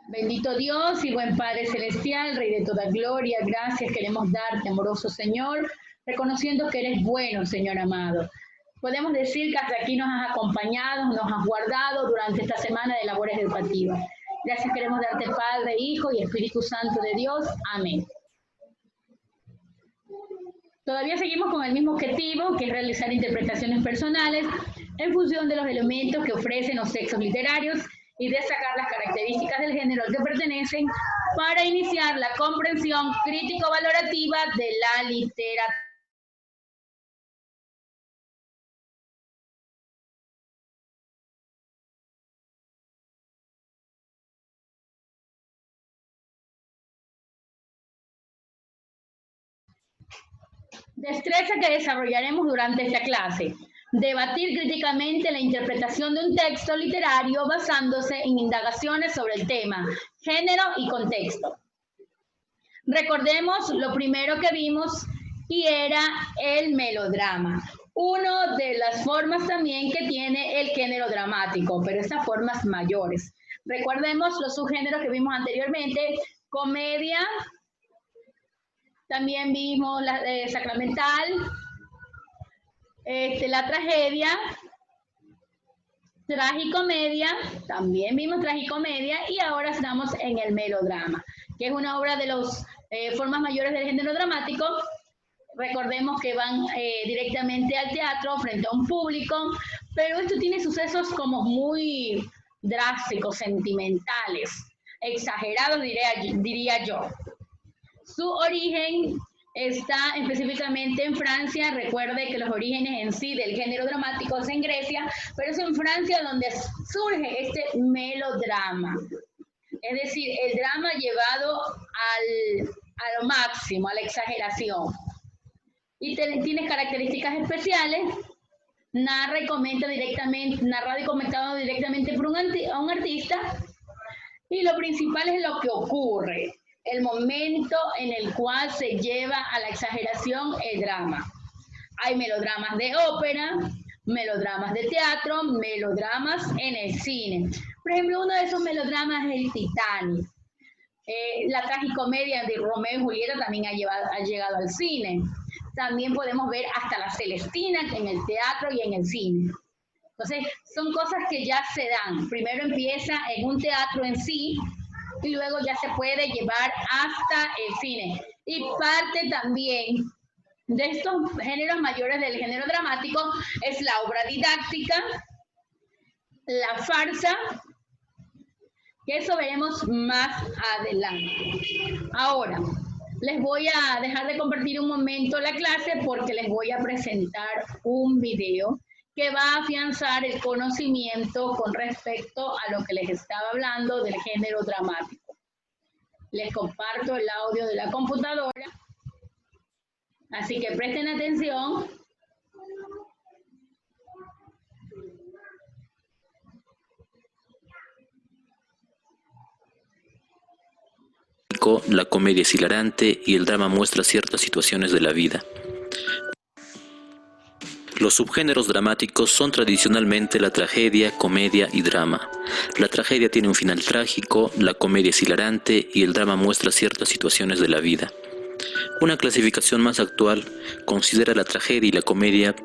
Bendito Dios y buen Padre Celestial, Rey de toda gloria, gracias queremos darte, amoroso Señor, reconociendo que eres bueno, Señor amado. Podemos decir que hasta aquí nos has acompañado, nos has guardado durante esta semana de labores educativas. Gracias queremos darte, Padre, Hijo y Espíritu Santo de Dios. Amén. Todavía seguimos con el mismo objetivo, que es realizar interpretaciones personales en función de los elementos que ofrecen los textos literarios y destacar las características del género al que pertenecen para iniciar la comprensión crítico-valorativa de la literatura. Destreza que desarrollaremos durante esta clase. Debatir críticamente la interpretación de un texto literario basándose en indagaciones sobre el tema, género y contexto. Recordemos lo primero que vimos y era el melodrama. Una de las formas también que tiene el género dramático, pero estas formas mayores. Recordemos los subgéneros que vimos anteriormente, comedia, también vimos la sacramental, la tragedia, tragicomedia, también vimos tragicomedia y ahora estamos en el melodrama, que es una obra de las formas mayores del género dramático. Recordemos que van directamente al teatro frente a un público, pero esto tiene sucesos como muy drásticos, sentimentales, exagerados diría yo. Su origen está específicamente en Francia. Recuerde que los orígenes en sí del género dramático es en Grecia, pero es en Francia donde surge este melodrama. Es decir, el drama llevado a lo máximo, a la exageración. Y tiene características especiales. Narrado y comentado directamente por un artista. Y lo principal es lo que ocurre, el momento en el cual se lleva a la exageración el drama. Hay melodramas de ópera, melodramas de teatro, melodramas en el cine. Por ejemplo, uno de esos melodramas es el Titanic. La tragicomedia de Romeo y Julieta también ha llegado al cine. También podemos ver hasta la Celestina en el teatro y en el cine. Entonces, son cosas que ya se dan. Primero empieza en un teatro en sí, y luego ya se puede llevar hasta el cine. Y parte también de estos géneros mayores del género dramático es la obra didáctica, la farsa, que eso veremos más adelante. Ahora, les voy a dejar de compartir un momento la clase porque les voy a presentar un video que va a afianzar el conocimiento con respecto a lo que les estaba hablando del género dramático. Les comparto el audio de la computadora, así que presten atención. La comedia es hilarante y el drama muestra ciertas situaciones de la vida. Los subgéneros dramáticos son tradicionalmente la tragedia, comedia y drama. La tragedia tiene un final trágico, la comedia es hilarante y el drama muestra ciertas situaciones de la vida. Una clasificación más actual considera la tragedia y la comedia.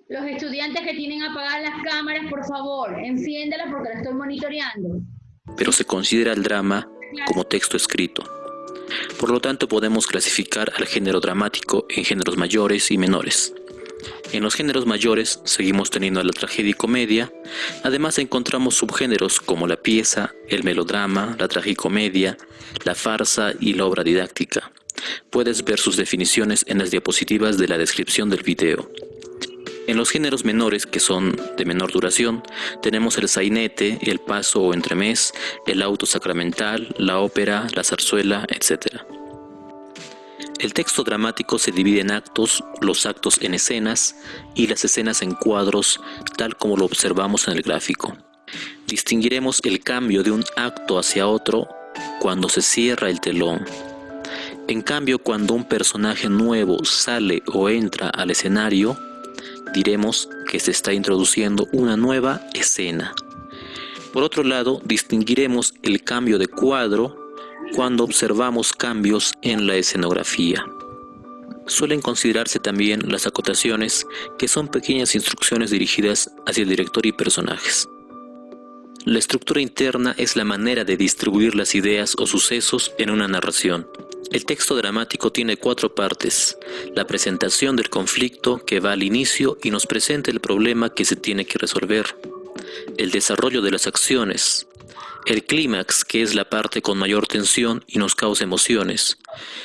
Los estudiantes que tienen apagadas las cámaras, por favor, enciéndalas porque las estoy monitoreando. Pero se considera el drama como texto escrito. Por lo tanto, podemos clasificar al género dramático en géneros mayores y menores. En los géneros mayores seguimos teniendo la tragedia y comedia. Además encontramos subgéneros como la pieza, el melodrama, la tragicomedia, la farsa y la obra didáctica. Puedes ver sus definiciones en las diapositivas de la descripción del video. En los géneros menores, que son de menor duración, tenemos el sainete, el paso o entremés, el auto sacramental, la ópera, la zarzuela, etc. El texto dramático se divide en actos, los actos en escenas y las escenas en cuadros, tal como lo observamos en el gráfico. Distinguiremos el cambio de un acto hacia otro cuando se cierra el telón. En cambio, cuando un personaje nuevo sale o entra al escenario, diremos que se está introduciendo una nueva escena. Por otro lado, distinguiremos el cambio de cuadro cuando observamos cambios en la escenografía. Suelen considerarse también las acotaciones, que son pequeñas instrucciones dirigidas hacia el director y personajes. La estructura interna es la manera de distribuir las ideas o sucesos en una narración. El texto dramático tiene 4 partes: la presentación del conflicto, que va al inicio y nos presenta el problema que se tiene que resolver; el desarrollo de las acciones; el clímax, que es la parte con mayor tensión y nos causa emociones;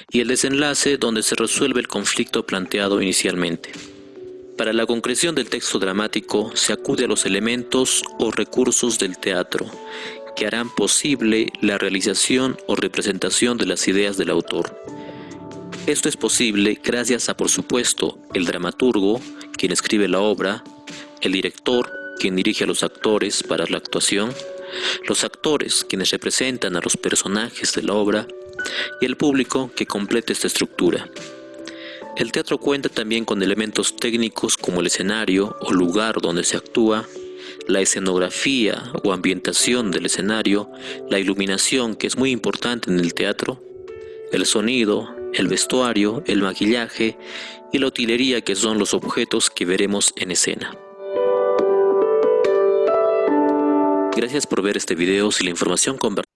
y el desenlace, donde se resuelve el conflicto planteado inicialmente. Para la concreción del texto dramático se acude a los elementos o recursos del teatro, que harán posible la realización o representación de las ideas del autor. Esto es posible gracias a, por supuesto, el dramaturgo, quien escribe la obra; el director, quien dirige a los actores para la actuación; los actores, quienes representan a los personajes de la obra; y el público, que completa esta estructura. El teatro cuenta también con elementos técnicos como el escenario o lugar donde se actúa, la escenografía o ambientación del escenario, la iluminación, que es muy importante en el teatro, el sonido, el vestuario, el maquillaje y la utilería, que son los objetos que veremos en escena. Gracias por ver este video. Si la información compartida.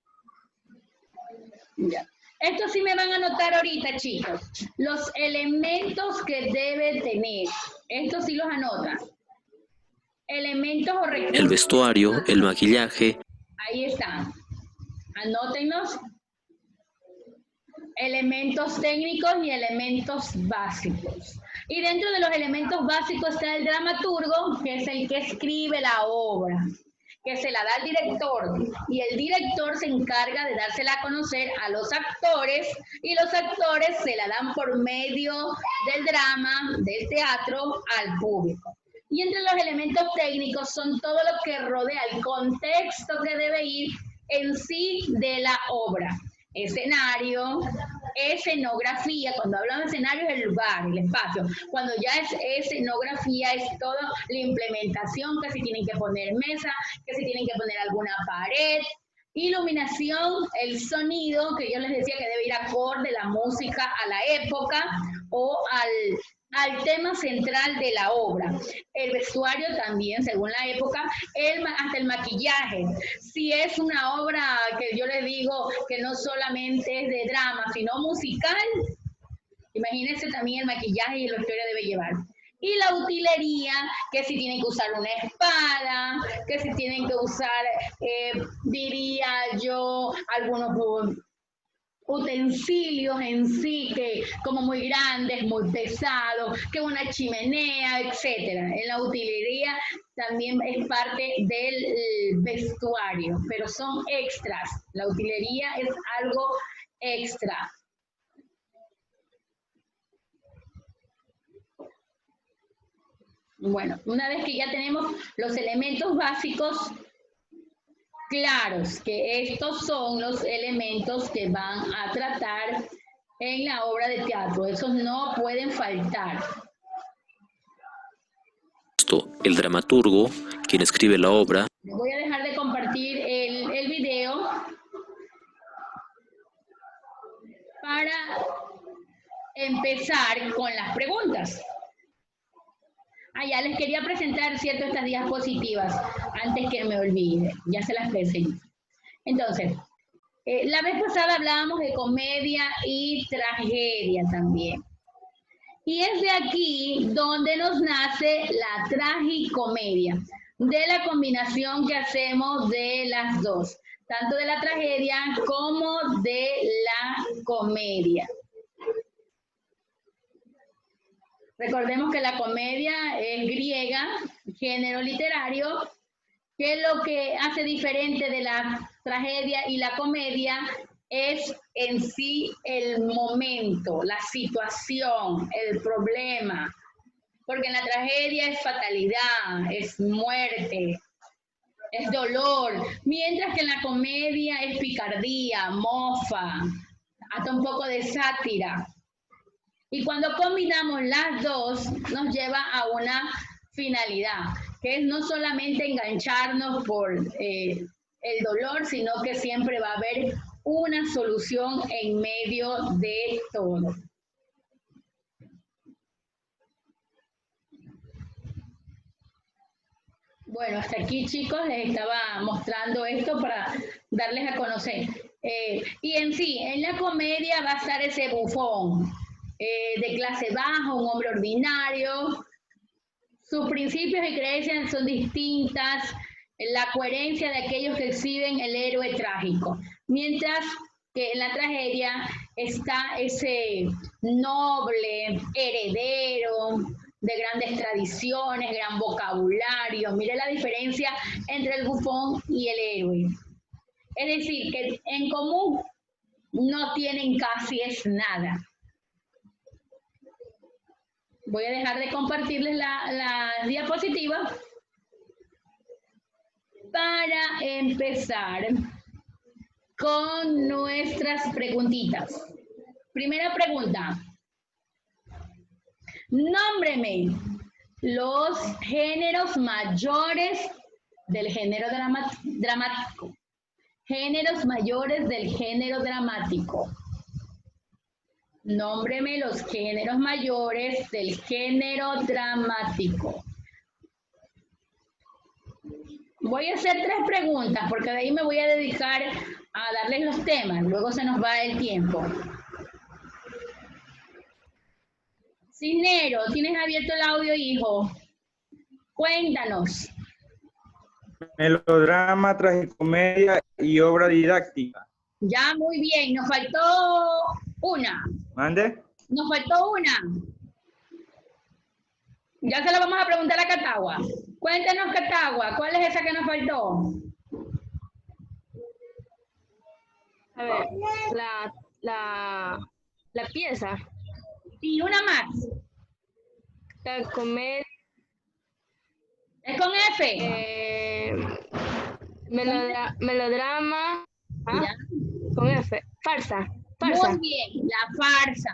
Esto sí me van a anotar ahorita, chicos. Los elementos que debe tener. Estos sí los anotan. Elementos o recursos. El vestuario, el maquillaje. Ahí están. Anótenlos. Elementos técnicos y elementos básicos. Y dentro de los elementos básicos está el dramaturgo, que es el que escribe la obra, que se la da al director, y el director se encarga de dársela a conocer a los actores, y los actores se la dan por medio del drama, del teatro, al público. Y entre los elementos técnicos son todo lo que rodea el contexto que debe ir en sí de la obra. Escenario, escenografía. Cuando hablamos de escenario es el lugar, el espacio. Cuando ya es escenografía es toda la implementación, que si tienen que poner mesa, que si tienen que poner alguna pared. Iluminación, el sonido, que yo les decía que debe ir acorde la música a la época o al tema central de la obra. El vestuario también, según la época, hasta el maquillaje. Si es una obra que yo les digo que no solamente es de drama, sino musical, imagínense también el maquillaje y lo que debe llevar. Y la utilería, que si tienen que usar una espada, que si tienen que usar, diría yo, algunos utensilios en sí, que como muy grandes, muy pesados, que una chimenea, etcétera. En la utilería también es parte del vestuario, pero son extras. La utilería es algo extra. Bueno, una vez que ya tenemos los elementos básicos claros, que estos son los elementos que van a tratar en la obra de teatro. Esos no pueden faltar. El dramaturgo, quien escribe la obra. Voy a dejar de compartir el video para empezar con las preguntas. Ya les quería presentar, ¿cierto?, estas diapositivas antes que me olvide. Ya se las presenté. Entonces, la vez pasada hablábamos de comedia y tragedia también. Y es de aquí donde nos nace la tragicomedia, de la combinación que hacemos de las dos, tanto de la tragedia como de la comedia. Recordemos que la comedia es griega, género literario, que lo que hace diferente de la tragedia y la comedia es en sí el momento, la situación, el problema. Porque en la tragedia es fatalidad, es muerte, es dolor, mientras que en la comedia es picardía, mofa, hasta un poco de sátira. Y cuando combinamos las dos, nos lleva a una finalidad, que es no solamente engancharnos por el dolor, sino que siempre va a haber una solución en medio de todo. Bueno, hasta aquí, chicos, les estaba mostrando esto para darles a conocer. Y en sí, en la comedia va a estar ese bufón de clase baja, un hombre ordinario. Sus principios y creencias son distintas, la coherencia de aquellos que exhiben el héroe trágico. Mientras que en la tragedia está ese noble heredero de grandes tradiciones, gran vocabulario. Mire la diferencia entre el bufón y el héroe. Es decir, que en común no tienen casi es nada. Voy a dejar de compartirles la diapositiva para empezar con nuestras preguntitas. Primera pregunta. Nómbreme los géneros mayores del género dramático. Géneros mayores del género dramático. Nómbreme los géneros mayores del género dramático. Voy a hacer 3 preguntas porque de ahí me voy a dedicar a darles los temas. Luego se nos va el tiempo. Cisnero, ¿tienes abierto el audio, hijo? Cuéntanos. Melodrama, tragicomedia y obra didáctica. Ya, muy bien. Nos faltó una. ¿Mande? Nos faltó una. Ya se la vamos a preguntar a Catagua. Cuéntanos, Catagua, ¿cuál es esa que nos faltó? A ver, la pieza. Y una más. La comedia. Es con F. Melodrama. ¿Ah? Ya. Con F. Farsa. Muy bien, la farsa.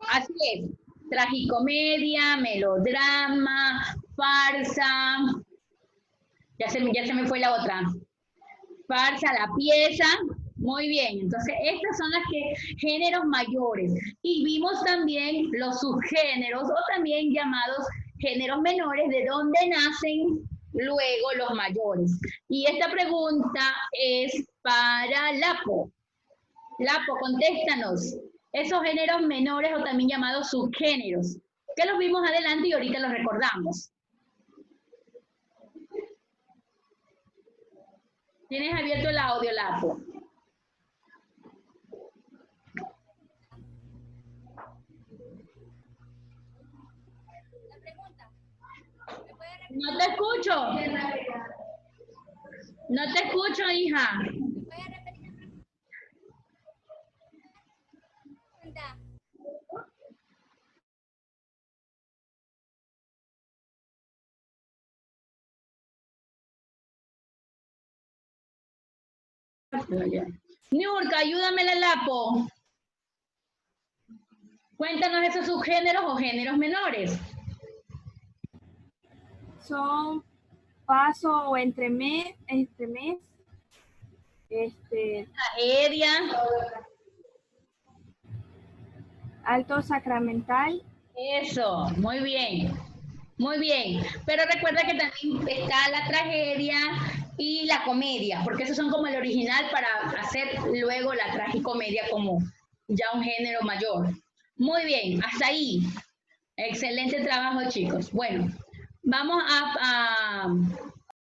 Así es. Tragicomedia, melodrama, farsa. Ya se me fue la otra. Farsa, la pieza. Muy bien, entonces estas son las géneros mayores. Y vimos también los subgéneros o también llamados géneros menores, de donde nacen luego los mayores. Y esta pregunta es para Lapo. Lapo, contéstanos. Esos géneros menores o también llamados subgéneros, que los vimos adelante y ahorita los recordamos. ¿Tienes abierto el audio, Lapo? No te escucho. No te escucho, hija. Niurka, ayúdame, la Lapo. Cuéntanos esos subgéneros o géneros menores. Son paso o entremés, Tragedia. alto sacramental. Eso, muy bien. Muy bien. Pero recuerda que también está la tragedia y la comedia, porque esos son como el original para hacer luego la tragicomedia como ya un género mayor. Muy bien, hasta ahí. Excelente trabajo, chicos. Bueno, vamos a